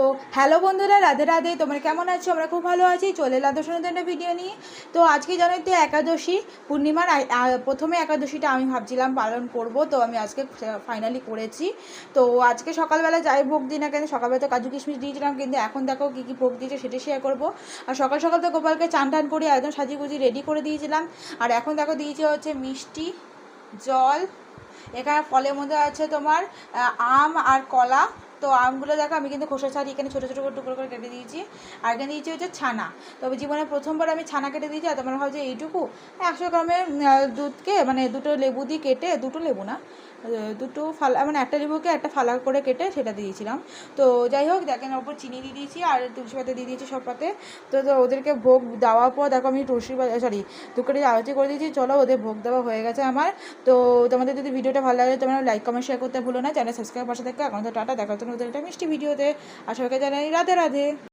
তো হ্যালো বন্ধুরা, রাধে রাধে। তোমরা কেমন আছো? আমরা খুব ভালো আছি। চলে এলাম তোমাদের সাথে একটা ভিডিও নিয়ে। তো আজকে জানোই তো একাদশী, পূর্ণিমার প্রথমে একাদশীটা আমি ভাবছিলাম পালন করব, তো আমি আজকে ফাইনালি করেছি। তো আজকে সকালবেলা যাই ভোগ দিই না কেন, সকালবেলা তো কাজু কিশমিশ দিয়েছিলাম, কিন্তু এখন দেখো কী কী ভোগ দিয়েছে সেটা শেয়ার করবো। আর সকাল সকাল তো গোপালকে চান টান করে একদম সাজিয়ে গুজিয়ে রেডি করে দিয়েছিলাম। আর এখন দেখো দিয়েছে হচ্ছে মিষ্টি, জল। এখানে ফলের মধ্যে আছে তোমার আম আর কলা। তো আমগুলো দেখো আমি কিন্তু খোসা ছাড়ি এখানে ছোটো ছোটো করে টুকরো করে কেটে দিয়েছি। আর এখানে দিয়েছি হচ্ছে ছানা। তবে জীবনে প্রথমবার আমি ছানা কেটে দিয়েছি। আর তোমার হয় যে এইটুকু 100 গ্রামের দুধকে মানে দুটো লেবু দিয়ে কেটে, দুটো লেবু না, দুটো ফালা মানে একটা লেবুকে একটা ফালা করে কেটে সেটা দিয়েছিলাম। তো যাই হোক, দেখেন ওপর চিনি দিয়ে দিয়েছি আর তুলসী পাতা দিয়ে দিয়েছি সব পাতে। তো ওদেরকে ভোগ দেওয়ার পর দেখো আমি তুলসী দুপুরে আরতি করে দিয়েছি। চলো, ওদের ভোগ দেওয়া হয়ে গেছে আমার। তো তোমাদের যদি ভিডিওটা ভালো লাগে তোমরা লাইক কমেন্ট শেয়ার করতে ভুলো না। চ্যানেল সাবস্ক্রাইব পাশে থেকে এখন তো টাটা, দেখা হচ্ছে ওদের একটা মিষ্টি ভিডিওতে। আর সবাইকে জানাই রাধে রাধে।